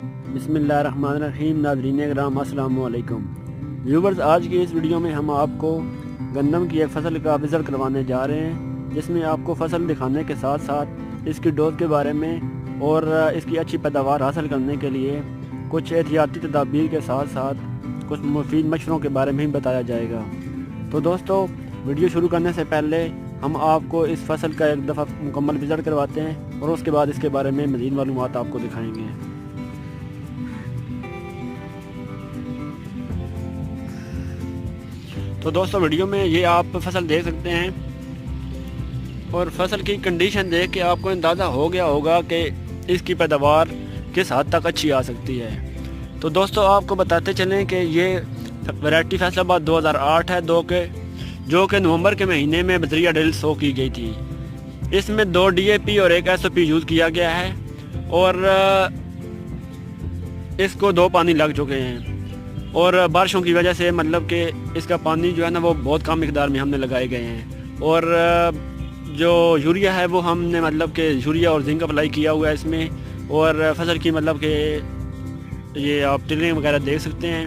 بسم اللہ الرحمن الرحیم۔ ناظرین کرام السلام علیکم ویورز، آج کی اس ویڈیو میں ہم آپ کو گندم کی ایک فصل کا وزٹ کروانے جا رہے ہیں، جس میں آپ کو فصل دکھانے کے ساتھ ساتھ اس کی ڈوز کے بارے میں اور اس کی اچھی پیداوار حاصل کرنے کے لیے کچھ احتیاطی تدابیر کے ساتھ ساتھ کچھ مفید مشوروں کے بارے میں بھی بتایا جائے گا۔ تو دوستو، ویڈیو شروع کرنے سے پہلے ہم آپ کو اس فصل کا ایک دفعہ مکمل وزٹ کرواتے ہیں اور اس کے بعد اس کے بارے میں مزید معلومات آپ کو دکھائیں گے۔ تو دوستو، ویڈیو میں یہ آپ فصل دیکھ سکتے ہیں اور فصل کی کنڈیشن دیکھ کے آپ کو اندازہ ہو گیا ہوگا کہ اس کی پیداوار کس حد تک اچھی آ سکتی ہے۔ تو دوستو، آپ کو بتاتے چلیں کہ یہ ویرائٹی فیصل آباد 2008 ہے جو کہ نومبر کے مہینے میں بذریعہ ڈرل سو کی گئی تھی۔ اس میں 2 DAP اور 1 SOP یوز کیا گیا ہے اور اس کو 2 پانی لگ چکے ہیں، اور بارشوں کی وجہ سے مطلب کہ اس کا پانی جو ہے نا وہ بہت کم مقدار میں ہم نے لگائے گئے ہیں، اور جو یوریا ہے وہ ہم نے مطلب کہ یوریا اور زنک اپلائی کیا ہوا ہے اس میں، اور فصل کی مطلب کہ یہ آپ ٹریننگ وغیرہ دیکھ سکتے ہیں۔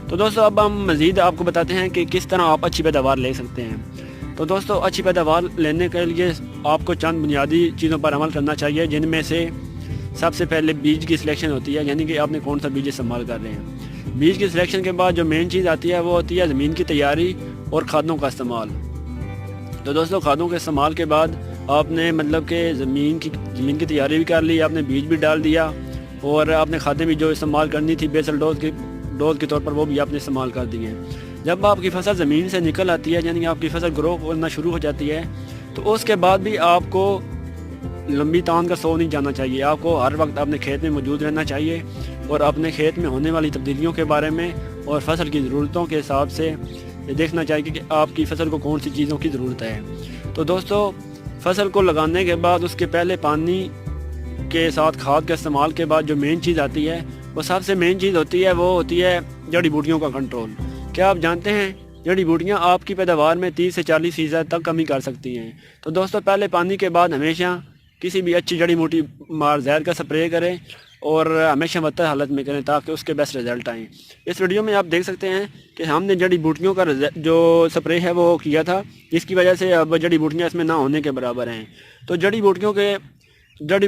تو دوستو، اب ہم مزید آپ کو بتاتے ہیں کہ کس طرح آپ اچھی پیداوار لے سکتے ہیں۔ تو دوستو، اچھی پیداوار لینے کے لیے آپ کو چند بنیادی چیزوں پر عمل کرنا چاہیے، جن میں سے سب سے پہلے بیج کی سلیکشن ہوتی ہے، یعنی کہ آپ نے کون سا بیج استعمال کر رہے ہیں۔ بیج کی سلیکشن کے بعد جو مین چیز آتی ہے وہ ہوتی ہے زمین کی تیاری اور کھادوں کا استعمال۔ تو دوستو، کھادوں کے استعمال کے بعد آپ نے مطلب کہ زمین کی تیاری بھی کر لی، آپ نے بیج بھی ڈال دیا، اور آپ نے کھادیں بھی جو استعمال کرنی تھی بیسل ڈوز کے طور پر وہ بھی آپ نے استعمال کر دی ہیں۔ جب آپ کی فصل زمین سے نکل آتی ہے، یعنی آپ کی فصل گرو کرنا شروع ہو جاتی ہے، تو اس کے بعد بھی آپ کو لمبی تان کا سو نہیں جانا چاہیے۔ آپ کو ہر وقت اپنے کھیت میں موجود رہنا چاہیے اور اپنے کھیت میں ہونے والی تبدیلیوں کے بارے میں اور فصل کی ضرورتوں کے حساب سے دیکھنا چاہیے کہ آپ کی فصل کو کون سی چیزوں کی ضرورت ہے۔ تو دوستو، فصل کو لگانے کے بعد اس کے پہلے پانی کے ساتھ کھاد کے استعمال کے بعد جو مین چیز آتی ہے وہ سب سے مین چیز ہوتی ہے، وہ ہوتی ہے جڑی بوٹیوں کا کنٹرول۔ کیا آپ جانتے ہیں جڑی بوٹیاں آپ کی پیداوار میں 30 سے 40% تک کمی کر سکتی ہیں؟ تو دوستو، پہلے پانی کے بعد ہمیشہ کسی بھی اچھی جڑی بوٹی مار زہر کا سپرے کریں اور ہمیشہ معطل حالت میں کریں تاکہ اس کے بیسٹ رزلٹ آئیں۔ اس ویڈیو میں آپ دیکھ سکتے ہیں کہ ہم نے جڑی بوٹیوں کا جو سپرے ہے وہ کیا تھا، جس کی وجہ سے اب جڑی بوٹیاں اس میں نہ ہونے کے برابر ہیں۔ تو جڑی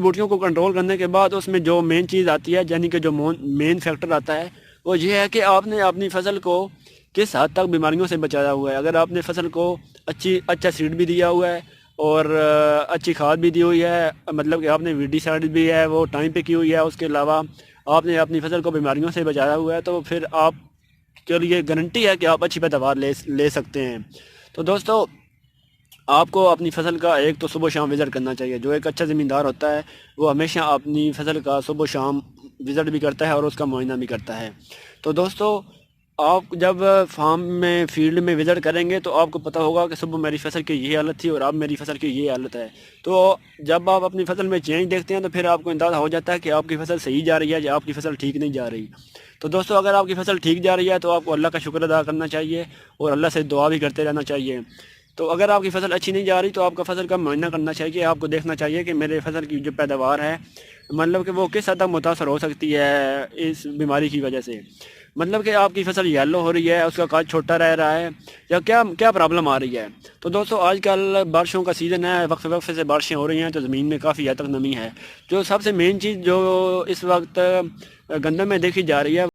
بوٹیوں کو کنٹرول کرنے کے بعد اس میں جو مین چیز آتی ہے، یعنی کہ جو مین فیکٹر آتا ہے، وہ یہ ہے کہ آپ نے اپنی فصل کو کس حد تک بیماریوں سے بچایا ہوا ہے۔ اگر آپ نے فصل کو اچھا سیڈ بھی دیا ہوا ہے اور اچھی کھاد بھی دی ہوئی ہے، مطلب کہ آپ نے ویڈی سائڈ بھی ہے وہ ٹائم پہ کی ہوئی ہے، اس کے علاوہ آپ نے اپنی فصل کو بیماریوں سے بچایا ہوا ہے، تو پھر آپ کے لیے گارنٹی ہے کہ آپ اچھی پیداوار لے سکتے ہیں۔ تو دوستو، آپ کو اپنی فصل کا ایک تو صبح و شام وزٹ کرنا چاہیے۔ جو ایک اچھا زمیندار ہوتا ہے وہ ہمیشہ اپنی فصل کا صبح و شام وزٹ بھی کرتا ہے اور اس کا معائنہ بھی کرتا ہے۔ تو دوستو، آپ جب فارم میں فیلڈ میں وزٹ کریں گے تو آپ کو پتہ ہوگا کہ صبح میری فصل کی یہ حالت تھی اور اب میری فصل کی یہ حالت ہے۔ تو جب آپ اپنی فصل میں چینج دیکھتے ہیں تو پھر آپ کو اندازہ ہو جاتا ہے کہ آپ کی فصل صحیح جا رہی ہے یا آپ کی فصل ٹھیک نہیں جا رہی۔ تو دوستو، اگر آپ کی فصل ٹھیک جا رہی ہے تو آپ کو اللہ کا شکر ادا کرنا چاہیے اور اللہ سے دعا بھی کرتے رہنا چاہیے۔ تو اگر آپ کی فصل اچھی نہیں جا رہی تو آپ کا فصل کا معائنہ کرنا چاہیے۔ آپ کو دیکھنا چاہیے کہ میرے فصل کی جو پیداوار ہے مطلب کہ وہ کس حد تک متاثر ہو سکتی ہے اس بیماری کی وجہ سے۔ مطلب کہ آپ کی فصل یلو ہو رہی ہے، اس کا قد چھوٹا رہ رہا ہے، یا کیا پرابلم آ رہی ہے۔ تو دوستو، آج کل بارشوں کا سیزن ہے، وقفے سے بارشیں ہو رہی ہیں تو زمین میں کافی حد تک نمی ہے۔ جو سب سے مین چیز جو اس وقت گندم میں دیکھی جا رہی ہے